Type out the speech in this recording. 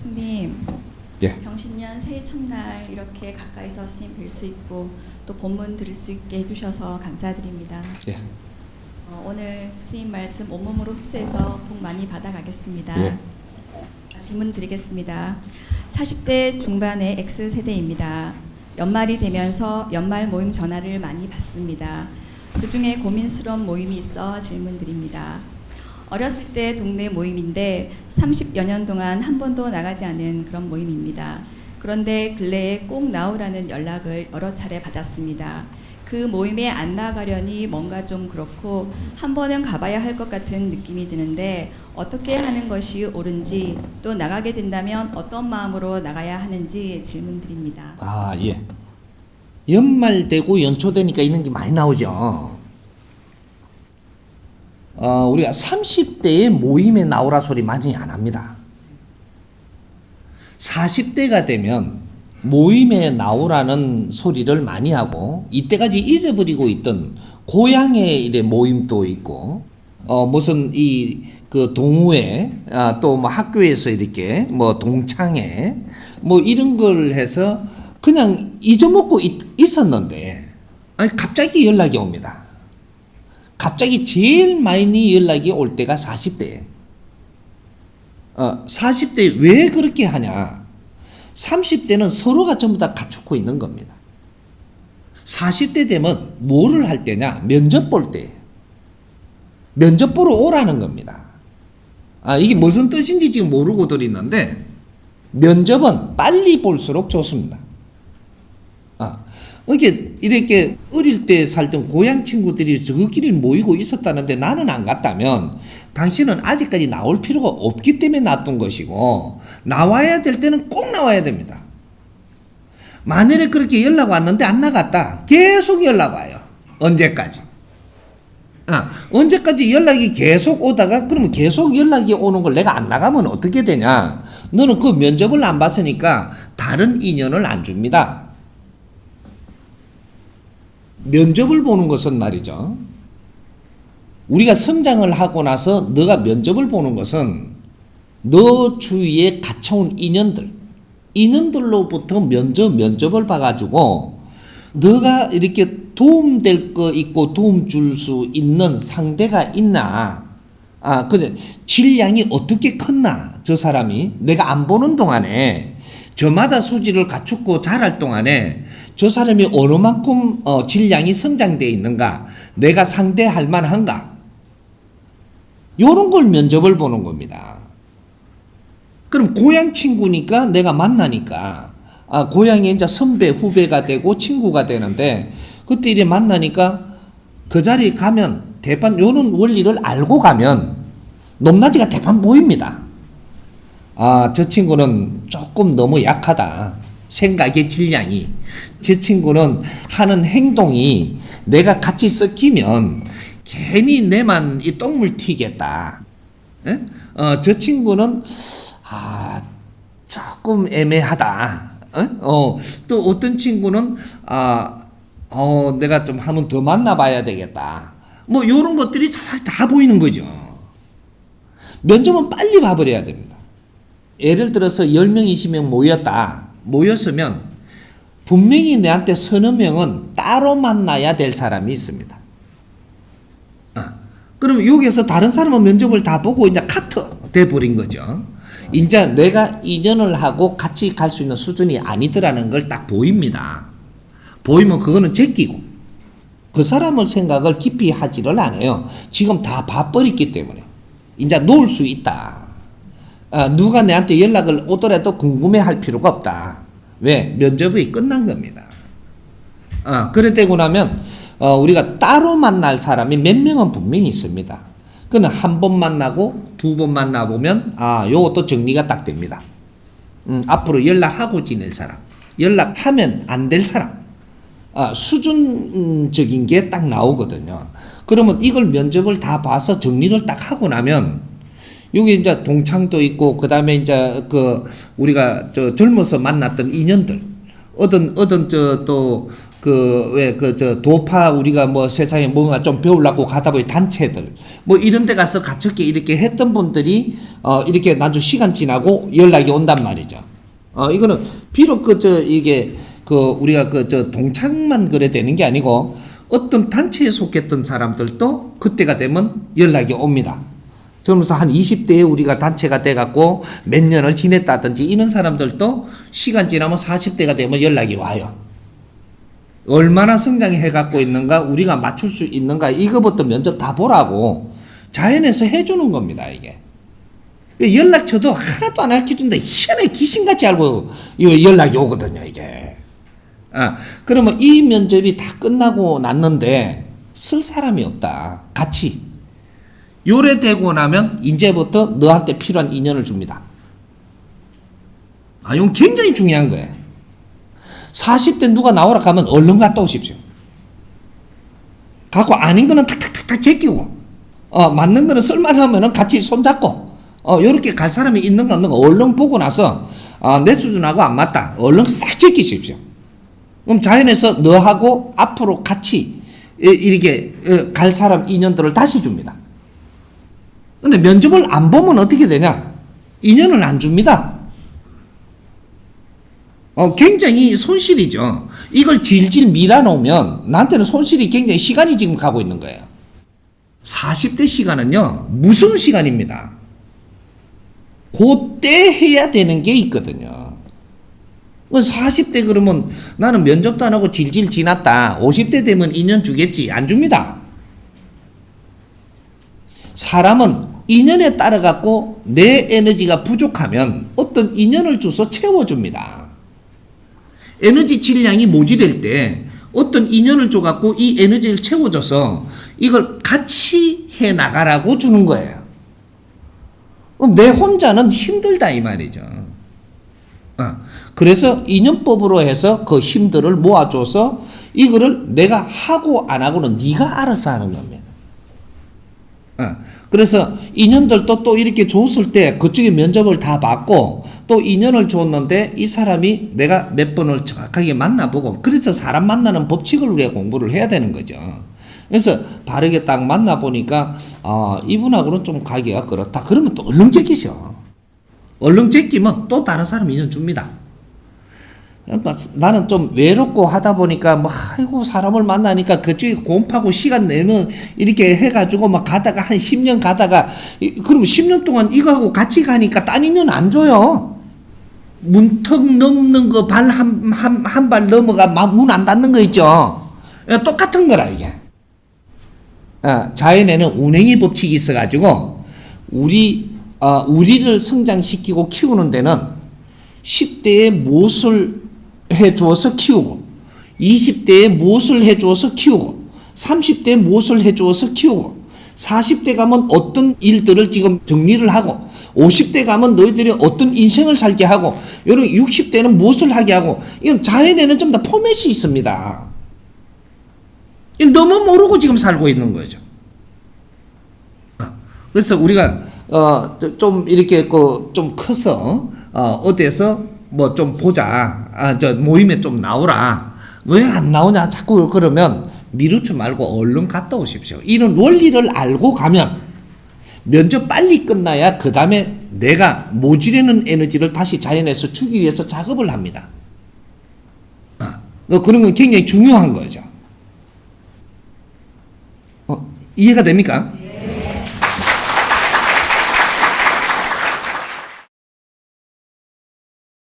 스님, 예. 경신년 새해 첫날 이렇게 가까이서 스님 뵐 수 있고 또 본문 들을 수 있게 해주셔서 감사드립니다. 예. 오늘 스님 말씀 온몸으로 흡수해서 복 많이 받아가겠습니다. 예. 질문 드리겠습니다. 40대 중반의 X세대입니다. 연말이 되면서 연말 모임 전화를 많이 받습니다. 그 중에 고민스러운 모임이 있어 질문 드립니다. 어렸을 때 동네 모임인데 30여 년 동안 한 번도 나가지 않은 그런 모임입니다. 그런데 근래에 꼭 나오라는 연락을 여러 차례 받았습니다. 그 모임에 안 나가려니 뭔가 좀 그렇고 한 번은 가봐야 할 것 같은 느낌이 드는데 어떻게 하는 것이 옳은지 또 나가게 된다면 어떤 마음으로 나가야 하는지 질문 드립니다. 아, 예. 연말 되고 연초 되니까 이런 게 많이 나오죠. 우리가 30대에 모임에 나오라 소리 많이 안 합니다. 40대가 되면 모임에 나오라는 소리를 많이 하고 이때까지 잊어버리고 있던 고향의 일의 모임도 있고 무슨 그 동호회 또 뭐 학교에서 이렇게 뭐 동창회 뭐 이런 걸 해서 그냥 잊어먹고 있었는데 갑자기 연락이 옵니다. 갑자기 제일 많이 연락이 올 때가 40대예요. 40대 왜 그렇게 하냐? 30대는 서로가 전부 다 갖추고 있는 겁니다. 40대 되면 뭐를 할 때냐? 면접 볼 때. 면접 보러 오라는 겁니다. 이게 무슨 뜻인지 지금 모르고들 있는데 면접은 빨리 볼수록 좋습니다. 이렇게 어릴 때 살던 고향 친구들이 저끼리 모이고 있었다는데 나는 안 갔다면 당신은 아직까지 나올 필요가 없기 때문에 놔둔 것이고 나와야 될 때는 꼭 나와야 됩니다. 만일에 그렇게 연락 왔는데 안 나갔다. 계속 연락 와요. 언제까지? 언제까지 연락이 계속 오다가 그러면 계속 연락이 오는 걸 내가 안 나가면 어떻게 되냐? 너는 그 면접을 안 봤으니까 다른 인연을 안 줍니다. 면접을 보는 것은 말이죠. 우리가 성장을 하고 나서 너가 면접을 보는 것은 너 주위에 갇혀온 인연들로부터 면접을 봐가지고 너가 이렇게 도움될 거 있고 도움 줄 수 있는 상대가 있나? 근데 질량이 어떻게 컸나? 저 사람이 내가 안 보는 동안에 저마다 소질을 갖추고 자랄 동안에 저 사람이 어느 만큼 질량이 성장되어 있는가? 내가 상대할 만한가? 요런 걸 면접을 보는 겁니다. 그럼 고향 친구니까 내가 만나니까 고향에 이제 선배 후배가 되고 친구가 되는데 그때 이래 만나니까 그 자리에 가면 대판 요런 원리를 알고 가면 높낮이가 대판 보입니다. 저 친구는 조금 너무 약하다. 생각의 질량이. 저 친구는 하는 행동이 내가 같이 섞이면 괜히 내만 이 똥물 튀겠다. 저 친구는 조금 애매하다. 또 어떤 친구는 내가 좀 한번 더 만나봐야 되겠다. 뭐 이런 것들이 다 보이는 거죠. 면접은 빨리 봐버려야 됩니다. 예를 들어서 10명, 20명 모였으면 분명히 내한테 서너 명은 따로 만나야 될 사람이 있습니다. 그러면 여기에서 다른 사람은 면접을 다 보고 이제 카트 돼버린 거죠. 이제 내가 인연을 하고 같이 갈 수 있는 수준이 아니더라는 걸 딱 보입니다. 보이면 그거는 제끼고 그 사람을 생각을 깊이 하지를 않아요. 지금 다 봐버렸기 때문에 이제 놓을 수 있다. 누가 내한테 연락을 오더라도 궁금해할 필요가 없다. 왜? 면접이 끝난 겁니다. 그래 되고 나면 우리가 따로 만날 사람이 몇 명은 분명히 있습니다. 그는 한 번 만나고 두 번 만나보면 요것도 정리가 딱 됩니다. 앞으로 연락하고 지낼 사람, 연락하면 안 될 사람, 수준적인 게 딱 나오거든요. 그러면 이걸 면접을 다 봐서 정리를 딱 하고 나면 여기 이제 동창도 있고 그다음에 이제 우리가 젊어서 만났던 인연들 어떤 도파 우리가 뭐 세상에 뭔가 좀 배우려고 가다 보니 단체들 뭐 이런 데 가서 같이 이렇게 했던 분들이 이렇게 나중 시간 지나고 연락이 온단 말이죠. 이거는 비록 이게 우리가 동창만 그래 되는 게 아니고 어떤 단체에 속했던 사람들도 그때가 되면 연락이 옵니다. 그러면서 한 20대에 우리가 단체가 돼갖고 몇 년을 지냈다든지 이런 사람들도 시간 지나면 40대가 되면 연락이 와요. 얼마나 성장해 갖고 있는가, 우리가 맞출 수 있는가, 이거부터 면접 다 보라고 자연에서 해주는 겁니다, 이게. 연락처도 하나도 안 알려준다. 희한하게 귀신같이 알고 이거 연락이 오거든요, 이게. 그러면 이 면접이 다 끝나고 났는데 쓸 사람이 없다. 같이. 요래되고 나면 이제부터 너한테 필요한 인연을 줍니다. 이건 굉장히 중요한 거예요. 40대 누가 나오라 하면 얼른 갔다 오십시오. 갖고 아닌 거는 탁탁탁탁 제끼고, 맞는 거는 쓸만하면 같이 손잡고, 요렇게 갈 사람이 있는가 없는가 얼른 보고 나서, 내 수준하고 안 맞다. 얼른 싹 제끼십시오. 그럼 자연에서 너하고 앞으로 같이 이렇게 갈 사람 인연들을 다시 줍니다. 근데 면접을 안 보면 어떻게 되냐? 인연을 안 줍니다. 굉장히 손실이죠. 이걸 질질 밀어놓으면 나한테는 손실이 굉장히 시간이 지금 가고 있는 거예요. 40대 시간은요, 무슨 시간입니다. 그때 해야 되는 게 있거든요. 40대 그러면 나는 면접도 안 하고 질질 지났다. 50대 되면 인연 주겠지. 안 줍니다. 사람은 인연에 따라 갖고 내 에너지가 부족하면 어떤 인연을 줘서 채워줍니다. 에너지 질량이 모자랄 때 어떤 인연을 줘갖고 이 에너지를 채워줘서 이걸 같이 해 나가라고 주는 거예요. 내 혼자는 힘들다 이 말이죠. 그래서 인연법으로 해서 그 힘들을 모아줘서 이거를 내가 하고 안 하고는 네가 알아서 하는 겁니다. 그래서 인연들도 또 이렇게 줬을 때 그쪽에 면접을 다 받고 또 인연을 줬는데 이 사람이 내가 몇 번을 정확하게 만나보고, 그래서 사람 만나는 법칙을 우리가 공부를 해야 되는 거죠. 그래서 바르게 딱 만나보니까 이분하고는 좀 가기가 그렇다. 그러면 또 얼른 제끼셔. 얼른 제끼면 또 다른 사람 인연 줍니다. 나는 좀 외롭고 하다 보니까 아이고 사람을 만나니까 그쪽에 곰파고 시간 내면 이렇게 해가지고 가다가 한 10년 가다가 그러면 10년 동안 이거하고 같이 가니까 딴 인연 안 줘요. 문턱 넘는 거 발 한 발 넘어가 문 안 닫는 거 있죠. 똑같은 거라 이게. 자연에는 운행의 법칙이 있어가지고 우리를 성장시키고 키우는 데는 10대에 무엇을 해주어서 키우고, 20대에 무엇을 해주어서 키우고, 30대에 무엇을 해주어서 키우고, 40대 가면 어떤 일들을 지금 정리를 하고, 50대 가면 너희들이 어떤 인생을 살게 하고, 여러분 60대는 무엇을 하게 하고, 이건 자연에는 좀 다 포맷이 있습니다. 이걸 너무 모르고 지금 살고 있는 거죠. 그래서 우리가 좀 이렇게 좀 커서 어디에서 좀 보자. 저 모임에 좀 나오라. 왜 안 나오냐 자꾸 그러면 미루지 말고 얼른 갔다 오십시오. 이런 원리를 알고 가면 면접 빨리 끝나야 그 다음에 내가 모지르는 에너지를 다시 자연에서 주기 위해서 작업을 합니다. 그런 건 굉장히 중요한 거죠. 이해가 됩니까?